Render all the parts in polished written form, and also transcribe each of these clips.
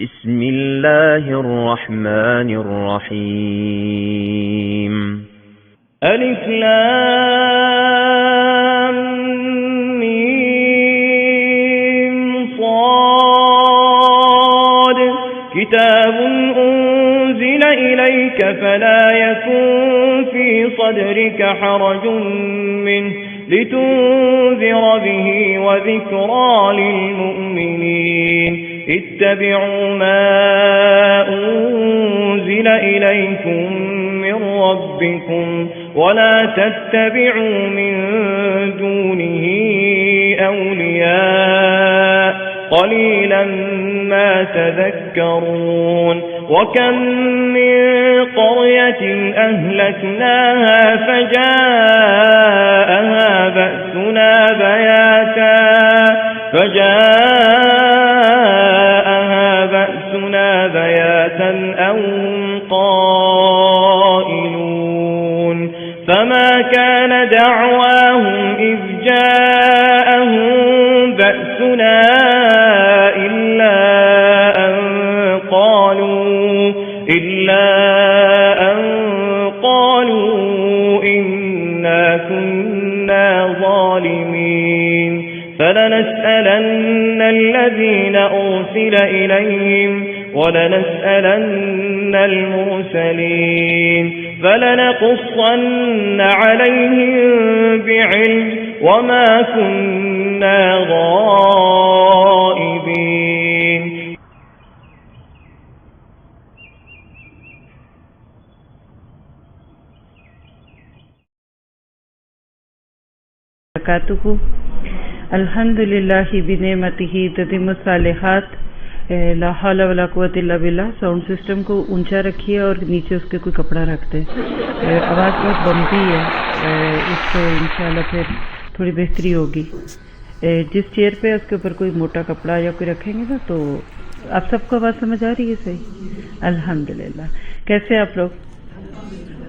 بسم الله الرحمن الرحيم ألف لام ميم صاد كتاب أنزل إليك فلا يكن في صدرك حرج منه لتنذر به وذكرى للمؤمنين اتبعوا ما أنزل إليكم من ربكم ولا تتبعوا من دونه أولياء قليلا ما تذكرون وكم من قرية أهلكناها فجاءها بأسنا بياتا أو هم قائلون فما كان دعواهم إذ جاءهم بأسنا إلا أن قالوا إنا كنا ظالمين فلنسألن الذين أرسل إليهم ولنسألن المرسلين فلنقصن عليهم بعلم وما كنا غائبين. الحمدللہ بنعمتہ تتم الصالحات. لا حول ولا قوت الا باللہ. ساؤنڈ سسٹم کو اونچا رکھیے اور نیچے اس کے کوئی کپڑا رکھ دیں. آواز بہت بمتی ہے, اس کو انشاءاللہ پھر تھوڑی بہتری ہوگی. جس چیئر پہ اس کے اوپر کوئی موٹا کپڑا یا کوئی رکھیں گے نا تو آپ سب کو آواز سمجھ آ رہی ہے صحیح؟ الحمدللہ. کیسے آپ لوگ؟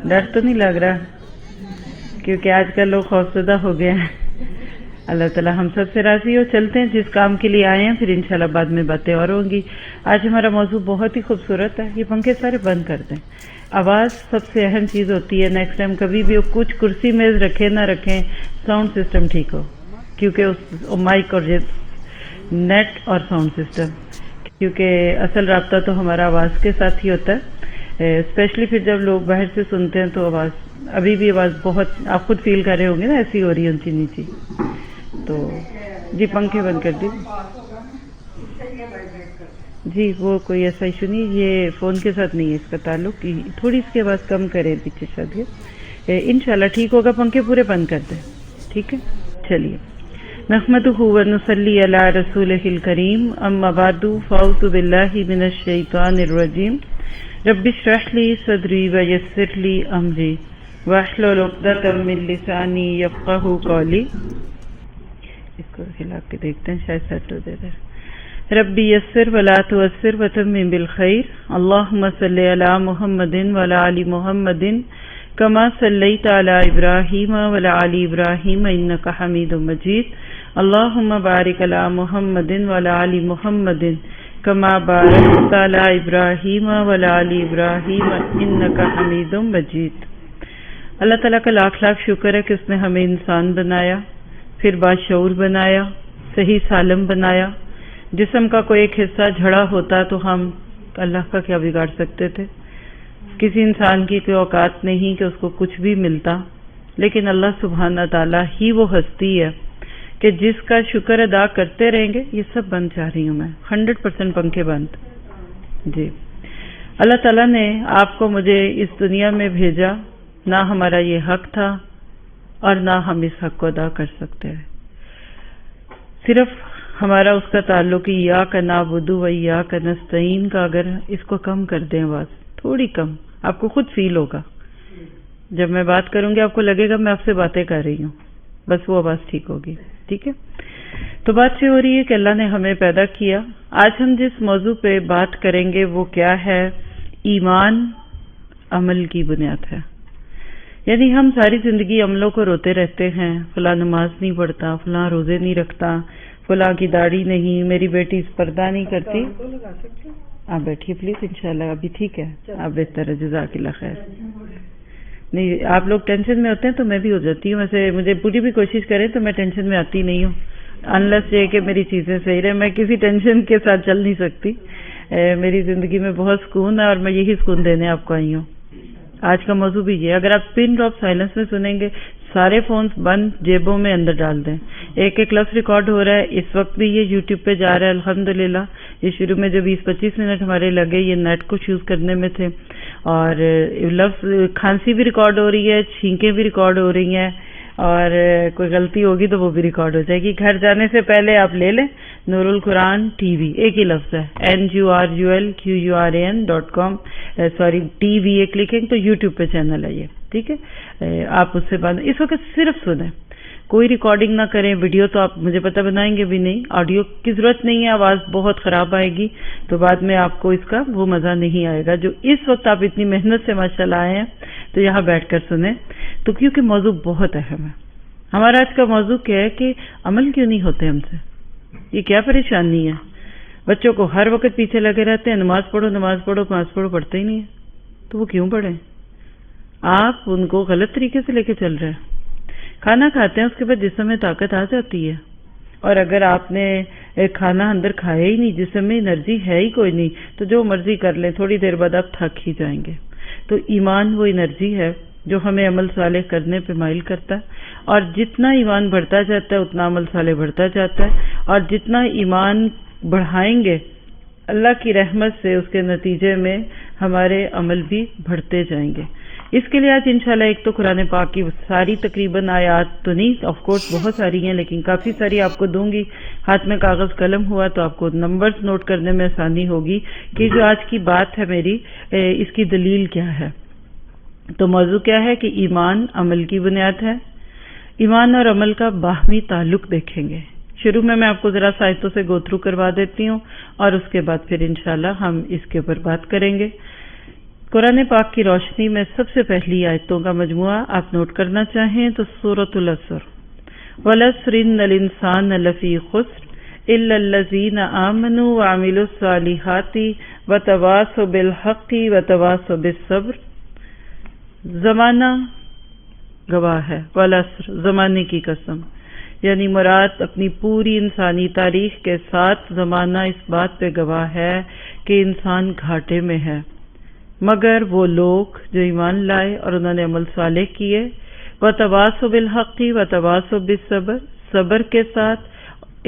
ڈر تو نہیں لگ رہا؟ کیونکہ آج کل لوگ خوفزدہ ہو گئے ہیں. اللہ تعالیٰ ہم سب سے راضی ہو. چلتے ہیں جس کام کے لیے آئے ہیں, پھر انشاءاللہ بعد میں باتیں اور ہوں گی. آج ہمارا موضوع بہت ہی خوبصورت ہے. یہ پنکھے سارے بند کر دیں. آواز سب سے اہم چیز ہوتی ہے. نیکسٹ ٹائم کبھی بھی کچھ کرسی میز رکھیں نہ رکھیں, ساؤنڈ سسٹم ٹھیک ہو, کیونکہ اس مائک اور نیٹ اور ساؤنڈ سسٹم, کیونکہ اصل رابطہ تو ہمارا آواز کے ساتھ ہی ہوتا ہے. اسپیشلی پھر جب لوگ باہر سے سنتے ہیں تو آواز, ابھی بھی آواز بہت, آپ خود فیل کر رہے ہوں گے نا, ایسی ہو رہی ہے اونچی نیچی. تو جی پنکھے بند کر دیجیے. جی وہ کوئی ایسا ایشو نہیں, یہ فون کے ساتھ نہیں ہے اس کا تعلق. تھوڑی اس کی آواز کم کریں پیچھے شاید, انشاءاللہ ٹھیک ہوگا. پنکھے پورے بند کر دیں, ٹھیک ہے. چلیے, نحمدہ و نصلی علی رسولہ الکریم, اما بعد فاعوذ باللہ من الشیطان الرجیم. رب اشرح لی صدری ویسر لی امری واحلل عقدۃ من لسانی یفقہوا قولی. اس کو ہلا کے دیکھتے ہیں, شاید سیٹ ہو جائے. ربی یسر ولا تعسر وتمم بالخیر. اللہم صلی علی محمد وعلی آل محمد کما صلیت علی ابراہیم وعلی آل ابراہیم انک حمید مجید. اللہم بارک علی محمد وعلی آل محمد کما بارکت علی ابراہیم وعلی آل ابراہیم انک حمید مجید. اللہ تعالیٰ کا لاکھ لاکھ شکر ہے کہ اس نے ہمیں انسان بنایا, پھر باشعور بنایا, صحیح سالم بنایا. جسم کا کوئی ایک حصہ جھڑا ہوتا تو ہم اللہ کا کیا بگاڑ سکتے تھے؟ کسی انسان کی کوئی اوقات نہیں کہ اس کو کچھ بھی ملتا, لیکن اللہ سبحانہ تعالیٰ ہی وہ ہستی ہے کہ جس کا شکر ادا کرتے رہیں گے. یہ سب بند چاہ رہی ہوں میں, 100% پنکھے بند. جی اللہ تعالیٰ نے آپ کو مجھے اس دنیا میں بھیجا, نہ ہمارا یہ حق تھا اور نہ ہم اس حق کو ادا کر سکتے ہیں. صرف ہمارا اس کا تعلق ایاک نعبد و ایاک نستعین کا اگر اس کو کم کر دیں, آواز تھوڑی کم, آپ کو خود فیل ہوگا. جب میں بات کروں گی آپ کو لگے گا میں آپ سے باتیں کر رہی ہوں, بس وہ آواز ٹھیک ہوگی. ٹھیک ہے. تو بات یہ ہو رہی ہے کہ اللہ نے ہمیں پیدا کیا. آج ہم جس موضوع پہ بات کریں گے وہ کیا ہے؟ ایمان عمل کی بنیاد ہے. یعنی ہم ساری زندگی عملوں کو روتے رہتے ہیں, فلاں نماز نہیں پڑھتا, فلاں روزے نہیں رکھتا, فلاں کی داڑھی نہیں, میری بیٹی اس پردہ نہیں کرتی. آپ بیٹھیے پلیز، انشاءاللہ ابھی ٹھیک ہے، آپ بہتر ہے، جزاک اللہ خیر۔ نہیں آپ لوگ ٹینشن میں ہوتے ہیں تو میں بھی ہو جاتی ہوں، ویسے مجھے پوری بھی کوشش کریں تو میں ٹینشن میں آتی نہیں ہوں، انلیس یہ کہ میری چیزیں صحیح رہے، میں کسی ٹینشن کے ساتھ چل نہیں سکتی۔ میری زندگی میں بہت سکون ہے اور میں یہی سکون دینے آپ کو آئی ہوں۔ آج کا موضوع بھی یہ، اگر آپ پن ڈراپ سائلنس میں سنیں گے، سارے فونز بند، جیبوں میں اندر ڈال دیں، ایک ایک لفظ ریکارڈ ہو رہا ہے، اس وقت بھی یہ یوٹیوب پہ جا رہا ہے الحمدللہ۔ یہ شروع میں جو 20-25 منٹ ہمارے لگے یہ نیٹ کو چوز کرنے میں تھے، اور لفظ کھانسی بھی ریکارڈ ہو رہی ہے، چھینکیں بھی ریکارڈ ہو رہی ہیں، اور کوئی غلطی ہوگی تو وہ بھی ریکارڈ ہو جائے گی۔ گھر جانے سے پہلے آپ لے لیں نور القرآن ٹی وی، ایک ہی لفظ ہے NURULQURAN.com، سوری TV ایک لکھیں تو یوٹیوب پہ چینل ہے یہ، ٹھیک ہے؟ آپ اس سے بعد اس وقت صرف سنیں، کوئی ریکارڈنگ نہ کریں، ویڈیو تو آپ مجھے پتہ بنائیں گے بھی نہیں، آڈیو کی ضرورت نہیں ہے، آواز بہت خراب آئے گی تو بعد میں آپ کو اس کا وہ مزہ نہیں آئے گا جو اس وقت آپ اتنی محنت سے ماشاءاللہ آئے ہیں تو یہاں بیٹھ کر سنیں، تو کیونکہ موضوع بہت اہم ہے۔ ہمارا آج کا موضوع کیا ہے کہ عمل کیوں نہیں ہوتے ہم سے، یہ کیا پریشانی ہے؟ بچوں کو ہر وقت پیچھے لگے رہتے ہیں، نماز پڑھو نماز پڑھو نماز پڑھو، پڑھتے ہی نہیں ہیں، تو وہ کیوں پڑھیں؟ آپ ان کو غلط طریقے سے لے کے چل رہے ہیں۔ کھانا کھاتے ہیں اس کے بعد جسم میں طاقت آ جاتی ہے، اور اگر آپ نے کھانا اندر کھایا ہی نہیں، جسم میں انرجی ہے ہی کوئی نہیں، تو جو مرضی کر لیں تھوڑی دیر بعد آپ تھک ہی جائیں گے۔ تو ایمان وہ انرجی ہے جو ہمیں عمل صالح کرنے پہ مائل کرتا ہے، اور جتنا ایمان بڑھتا جاتا ہے اتنا عمل صالح بڑھتا جاتا ہے، اور جتنا ایمان بڑھائیں گے اللہ کی رحمت سے اس کے نتیجے میں ہمارے عمل بھی بڑھتے جائیں گے۔ اس کے لیے آج انشاءاللہ ایک تو قرآن پاک کی ساری تقریباً آیات تو نہیں، آف کورس بہت ساری ہیں، لیکن کافی ساری آپ کو دوں گی، ہاتھ میں کاغذ قلم ہوا تو آپ کو نمبرز نوٹ کرنے میں آسانی ہوگی کہ جو آج کی بات ہے میری اس کی دلیل کیا ہے۔ تو موضوع کیا ہے کہ ایمان عمل کی بنیاد ہے۔ ایمان اور عمل کا باہمی تعلق دیکھیں گے۔ شروع میں آپ کو ذرا آیتوں سے گو تھرو کروا دیتی ہوں، اور اس کے بعد پھر انشاءاللہ ہم اس کے اوپر بات کریں گے۔ قرآن پاک کی روشنی میں سب سے پہلی آیتوں کا مجموعہ آپ نوٹ کرنا چاہیں تو سورۃ العصر، وَالْعَصْرِ إِنَّ الْإِنسَانَ لَفِي خُسْرٍ إِلَّا الَّذِينَ آمَنُوا وَعَمِلُوا الصَّالِحَاتِ وَتَوَاصَوْا بِالْحَقِّ وَتَوَاصَوْا بِالصَّبْرِ۔ زمانہ گواہ ہے، والعصر زمانے کی قسم، یعنی مراد اپنی پوری انسانی تاریخ کے ساتھ زمانہ اس بات پہ گواہ ہے کہ انسان گھاٹے میں ہے، مگر وہ لوگ جو ایمان لائے اور انہوں نے عمل صالح کیے، وَتَوَاصَوْا بِالْحَقِّ وَتَوَاصَوْا بِالصَّبْرِ، صبر کے ساتھ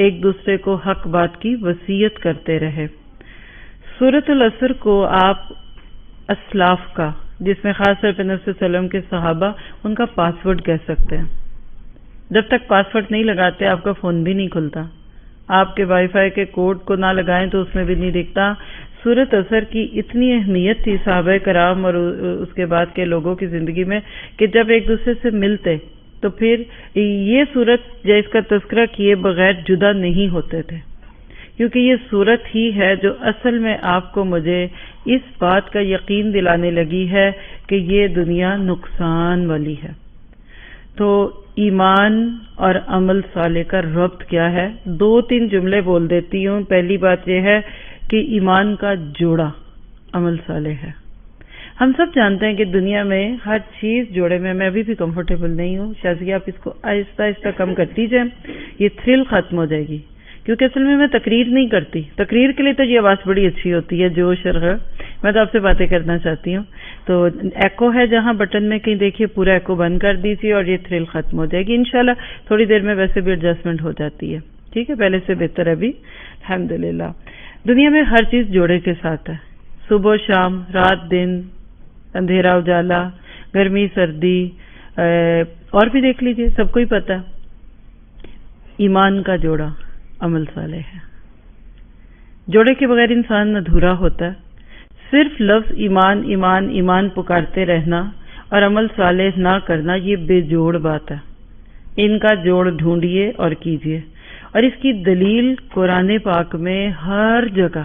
ایک دوسرے کو حق بات کی وصیت کرتے رہے۔ سورۃ العصر کو آپ اسلاف کا، جس میں خاص طور پہ نبی صلی اللہ علیہ وسلم کے صحابہ، ان کا پاس ورڈ کہہ سکتے ہیں۔ جب تک پاس ورڈ نہیں لگاتے آپ کا فون بھی نہیں کھلتا، آپ کے وائی فائی کے کوڈ کو نہ لگائیں تو اس میں بھی نہیں دکھتا۔ سورۃ عصر کی اتنی اہمیت تھی صحابہ کرام اور اس کے بعد کے لوگوں کی زندگی میں کہ جب ایک دوسرے سے ملتے تو پھر یہ سورت یا اس کا تذکرہ کیے بغیر جدا نہیں ہوتے تھے، کیونکہ یہ سورت ہی ہے جو اصل میں آپ کو مجھے اس بات کا یقین دلانے لگی ہے کہ یہ دنیا نقصان والی ہے۔ تو ایمان اور عمل صالح کا ربط کیا ہے؟ 2-3 جملے بول دیتی ہوں۔ پہلی بات یہ ہے کہ ایمان کا جوڑا عمل صالح ہے۔ ہم سب جانتے ہیں کہ دنیا میں ہر چیز جوڑے میں، میں ابھی بھی کمفرٹیبل نہیں ہوں، شازیہ آپ اس کو آہستہ آہستہ کم کرتی جائیں، یہ تھرل ختم ہو جائے گی، کیونکہ اصل میں تقریر نہیں کرتی۔ تقریر کے لیے تو یہ آواز بڑی اچھی ہوتی ہے، جوش اور غرض، میں تو آپ سے باتیں کرنا چاہتی ہوں۔ تو ایکو ہے جہاں بٹن میں کہیں دیکھیے پورا ایکو بند کر دیجیے اور یہ تھرل ختم ہو جائے گی انشاءاللہ۔ تھوڑی دیر میں ویسے بھی ایڈجسٹمنٹ ہو جاتی ہے، ٹھیک ہے، پہلے سے بہتر ہے ابھی الحمدللہ۔ دنیا میں ہر چیز جوڑے کے ساتھ ہے، صبح و شام، رات دن، اندھیرا اجالا، گرمی سردی، اور بھی دیکھ لیجئے، سب کو ہی پتہ ہے۔ ایمان کا جوڑا عمل صالح ہے۔ جوڑے کے بغیر انسان ادھورا ہوتا ہے۔ صرف لفظ ایمان ایمان ایمان پکارتے رہنا اور عمل صالح نہ کرنا یہ بے جوڑ بات ہے۔ ان کا جوڑ ڈھونڈیے اور کیجیے، اور اس کی دلیل قرآن پاک میں ہر جگہ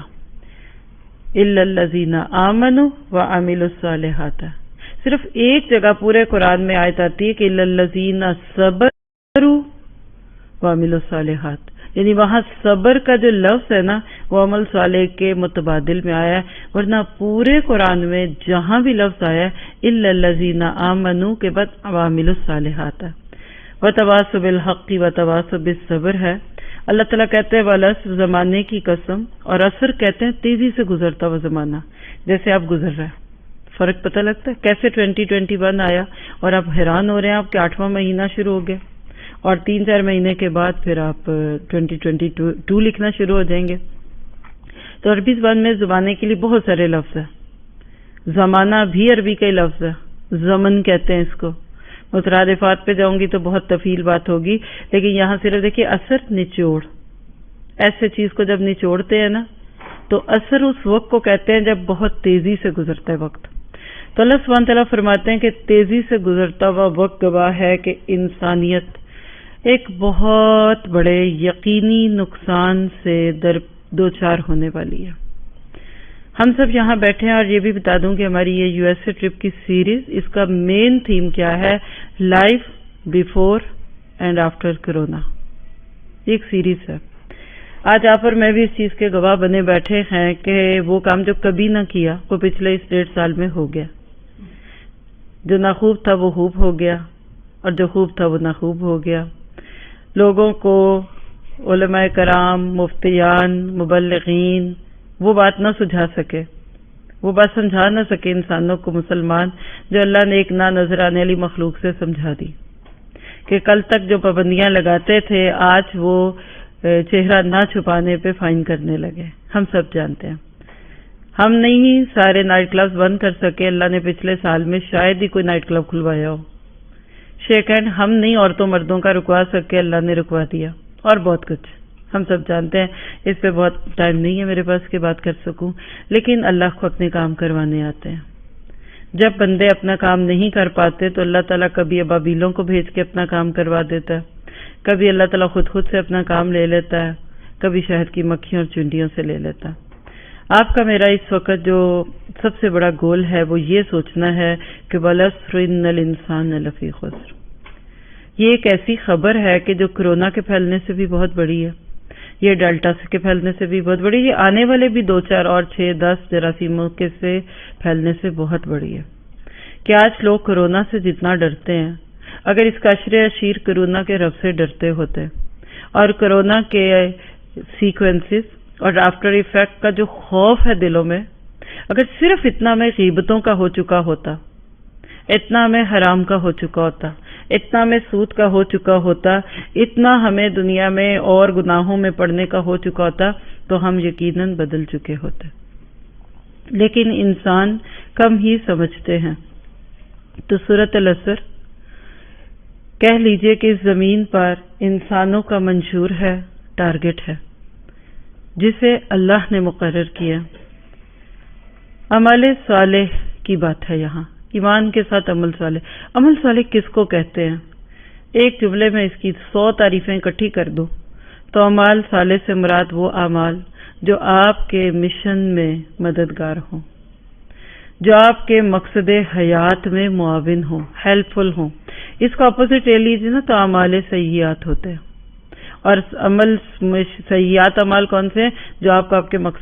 اِلَّا الَّذِينَ آمَنُوا وَعَمِلُوا الصَّالِحَاتِ، صرف ایک جگہ پورے قرآن میں آیت آتی ہے کہ اِلَّا الَّذِينَ صَبَرُوا وَعَمِلُوا الصَّالِحَاتِ، یعنی وہاں صبر کا جو لفظ ہے نا وہ عمل صالح کے متبادل میں آیا ہے، ورنہ پورے قرآن میں جہاں بھی لفظ آیا ہے الا الذین آمنوا کے بعد وعملوا الصالحات ہے، وتواصوا بالحق وتواصوا بالصبر ہے۔ اللہ تعالیٰ کہتے ہیں والعصر زمانے کی قسم، اور عصر کہتے ہیں تیزی سے گزرتا ہوا زمانہ، جیسے آپ گزر رہے ہیں۔ فرق پتہ لگتا ہے کیسے 2021 آیا اور آپ حیران ہو رہے ہیں آپ کہ 8واں مہینہ شروع ہو گیا، اور 3-4 مہینے کے بعد پھر آپ 2022 لکھنا شروع ہو جائیں گے۔ تو عربی زبان میں زمانے کے لیے بہت سارے لفظ ہیں۔ زمانہ بھی عربی کا ہی لفظ ہے، زمن کہتے ہیں اس کو۔ مترادفات پہ جاؤں گی تو بہت طویل بات ہوگی، لیکن یہاں صرف دیکھیے اثر نچوڑ، ایسے چیز کو جب نچوڑتے ہیں نا تو اثر اس وقت کو کہتے ہیں جب بہت تیزی سے گزرتا ہے وقت۔ تو اللہ سبحانہ تعالیٰ فرماتے ہیں کہ تیزی سے گزرتا ہوا وقت گواہ ہے کہ انسانیت ایک بہت بڑے یقینی نقصان سے دوچار ہونے والی ہے۔ ہم سب یہاں بیٹھے ہیں، اور یہ بھی بتا دوں کہ ہماری یہ یو ایس اے ٹرپ کی سیریز، اس کا مین تھیم کیا ہے؟ Life before and after corona, یہ ایک سیریز ہے۔ آج آپ اور میں بھی اس چیز کے گواہ بنے بیٹھے ہیں کہ وہ کام جو کبھی نہ کیا وہ پچھلے اس 1.5 سال میں ہو گیا، جو نہ خوب تھا وہ خوب ہو گیا، اور جو خوب تھا وہ نہ خوب ہو گیا۔ لوگوں کو، علماء کرام، مفتیان، مبلغین وہ بات نہ سجھا سکے، وہ بات سمجھا نہ سکے انسانوں کو، مسلمان، جو اللہ نے ایک نہ نظر آنے والی مخلوق سے سمجھا دی، کہ کل تک جو پابندیاں لگاتے تھے آج وہ چہرہ نہ چھپانے پہ فائن کرنے لگے۔ ہم سب جانتے ہیں ہم نہیں سارے نائٹ کلبز بند کر سکے، اللہ نے پچھلے سال میں شاید ہی کوئی نائٹ کلب کھلوایا ہو۔ شیک ہینڈ ہم نہیں عورتوں مردوں کا رکوا سکے، اللہ نے رکوا دیا، اور بہت کچھ ہم سب جانتے ہیں۔ اس پہ بہت ٹائم نہیں ہے میرے پاس کہ بات کر سکوں، لیکن اللہ کو اپنے کام کروانے آتے ہیں۔ جب بندے اپنا کام نہیں کر پاتے تو اللہ تعالیٰ کبھی ابابیلوں کو بھیج کے اپنا کام کروا دیتا ہے، کبھی اللہ تعالیٰ خود سے اپنا کام لے لیتا ہے، کبھی شہد کی مکھیوں اور چنڈیوں سے لے لیتا ہے۔ آپ کا میرا اس وقت جو سب سے بڑا گول ہے وہ یہ سوچنا ہے کہ وَالْعَصْرِ إِنَّ الْإِنسَانَ لَفِي خُسْرٍ۔ یہ ایک ایسی خبر ہے کہ جو کرونا کے پھیلنے سے بھی بہت بڑی ہے، یہ ڈیلٹا کے پھیلنے سے بھی بہت بڑی ہے، یہ آنے والے بھی 2-4 اور 6-10 جراثیموں کے سے پھیلنے سے بہت بڑی ہے۔ کہ آج لوگ کرونا سے جتنا ڈرتے ہیں، اگر اس کا عشر عشیر کرونا کے رب سے ڈرتے ہوتے اور کرونا کے سیکوینسز اور آفٹر ایفیکٹ کا جو خوف ہے دلوں میں، اگر صرف اتنا میں غیبتوں کا ہو چکا ہوتا، اتنا میں حرام کا ہو چکا ہوتا، اتنا میں سود کا ہو چکا ہوتا، اتنا ہمیں دنیا میں اور گناہوں میں پڑنے کا ہو چکا ہوتا، تو ہم یقیناً بدل چکے ہوتے۔ لیکن انسان کم ہی سمجھتے ہیں۔ تو سورۃ العصر کہہ لیجئے کہ اس زمین پر انسانوں کا منشور ہے، ٹارگٹ ہے، جسے اللہ نے مقرر کیا۔ عمل صالح کی بات ہے یہاں، ایمان کے ساتھ عمل صالح۔ عمل صالح کس کو کہتے ہیں؟ ایک جملے میں اس کی 100 تعریفیں اکٹھی کر دو تو عمل صالح سے مراد وہ اعمال جو آپ کے مشن میں مددگار ہوں، جو آپ کے مقصد حیات میں معاون ہوں، ہیلپ فل ہوں۔ اس کو اپوزٹ لے لیجیے نا تو اعمال سیئات ہوتے ہیں، اور عمل سیئات اعمال کون سے ہیں؟ جو آپ کو آپ کے مقصد